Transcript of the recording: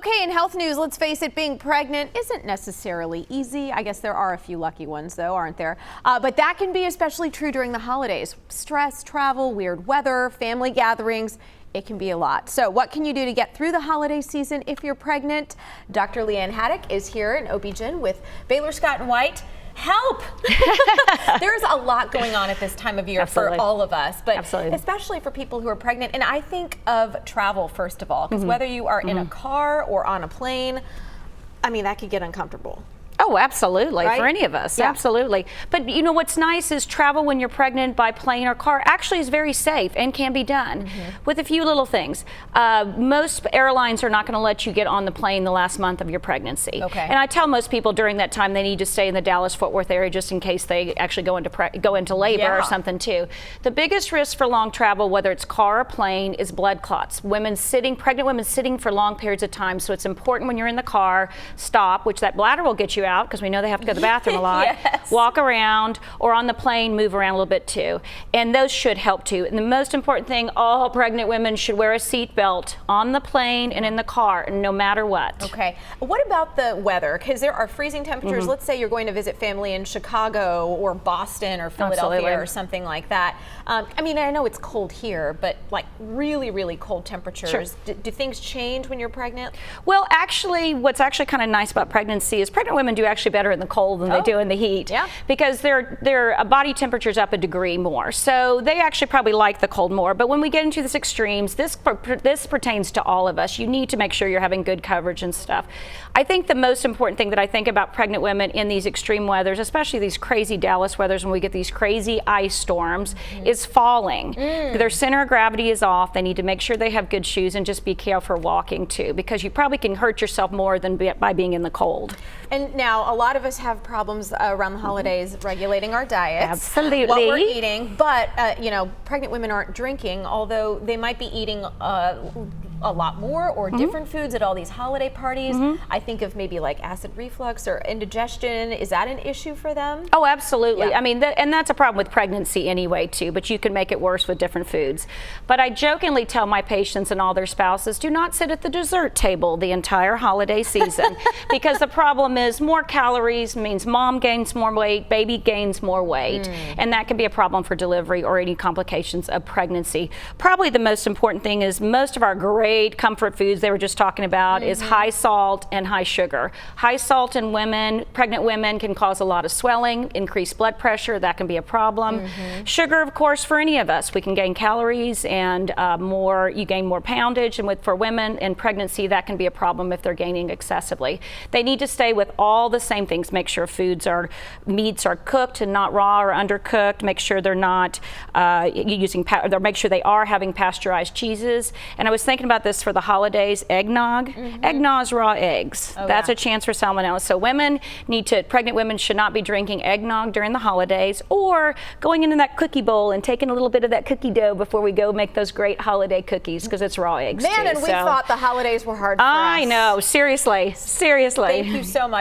Okay, in health news, let's face it, being pregnant isn't necessarily easy. I guess there are a few lucky ones, though, aren't there? But that can be especially true during the holidays. Stress, travel, weird weather, family gatherings. It can be a lot. So what can you do to get through the holiday season if you're pregnant? Dr. Leanne Haddock is here, an OB-GYN with Baylor Scott & White. Help! There's a lot going on at this time of year for all of us, but especially for people who are pregnant. And I think of travel, first of all, because whether you are in a car or on a plane, I mean, that could get uncomfortable. Oh, absolutely, right? for any of us, Yeah. absolutely. But you know what's nice is travel when you're pregnant by plane or car actually is very safe and can be done with a few little things. Most airlines are not going to let you get on the plane the last month of your pregnancy. Okay. And I tell most people during that time they need to stay in the Dallas-Fort Worth area just in case they actually go into labor or something too. The biggest risk for long travel, whether it's car or plane, is blood clots. Pregnant women sitting for long periods of time. So it's important when you're in the car, stop, which that bladder will get you out because we know they have to go to the bathroom a lot. Yes. Walk around, or on the plane, move around a little bit too. And those should help too. And the most important thing, all pregnant women should wear a seatbelt on the plane and in the car, no matter what. Okay. What about the weather? Because there are freezing temperatures. Let's say you're going to visit family in Chicago or Boston or Philadelphia or something like that. I mean, I know it's cold here, but like really, really cold temperatures. Sure. Do things change when you're pregnant? Well, actually, what's actually kind of nice about pregnancy is pregnant women do actually better in the cold than they do in the heat. Yeah. Because their body temperature's up a degree more. So they actually probably like the cold more. But when we get into these extremes, this pertains to all of us. You need to make sure you're having good coverage and stuff. I think the most important thing that I think about pregnant women in these extreme weathers, especially these crazy Dallas weathers when we get these crazy ice storms, is falling. Their center of gravity is off. They need to make sure they have good shoes and just be careful walking too, because you probably can hurt yourself more than by being in the cold. And now a lot of us have problems around the holidays regulating our diets. Absolutely. What we're eating, but you know, pregnant women aren't drinking, although they might be eating a lot more or different foods at all these holiday parties. I think of maybe like acid reflux or indigestion. Is that an issue for them? Oh, absolutely. Yeah. I mean, and that's a problem with pregnancy anyway too, but you can make it worse with different foods. But I jokingly tell my patients and all their spouses, do not sit at the dessert table the entire holiday season because the problem is more calories means mom gains more weight, baby gains more weight, and that can be a problem for delivery or any complications of pregnancy. Probably the most important thing is most of our great comfort foods they were just talking about is high salt and high sugar. High salt in pregnant women can cause a lot of swelling, increased blood pressure, that can be a problem. Sugar, of course, for any of us, we can gain calories and you gain more poundage, and for women in pregnancy that can be a problem if they're gaining excessively. They need to stay with all the same things, make sure meats are cooked and not raw or undercooked, make sure they're not make sure they are having pasteurized cheeses. And I was thinking about this for the holidays, eggnog. Eggnog is raw eggs. That's a chance for salmonella. So pregnant women should not be drinking eggnog during the holidays or going into that cookie bowl and taking a little bit of that cookie dough before we go make those great holiday cookies because it's raw eggs too. And we thought the holidays were hard for us. I know, seriously. Thank you so much.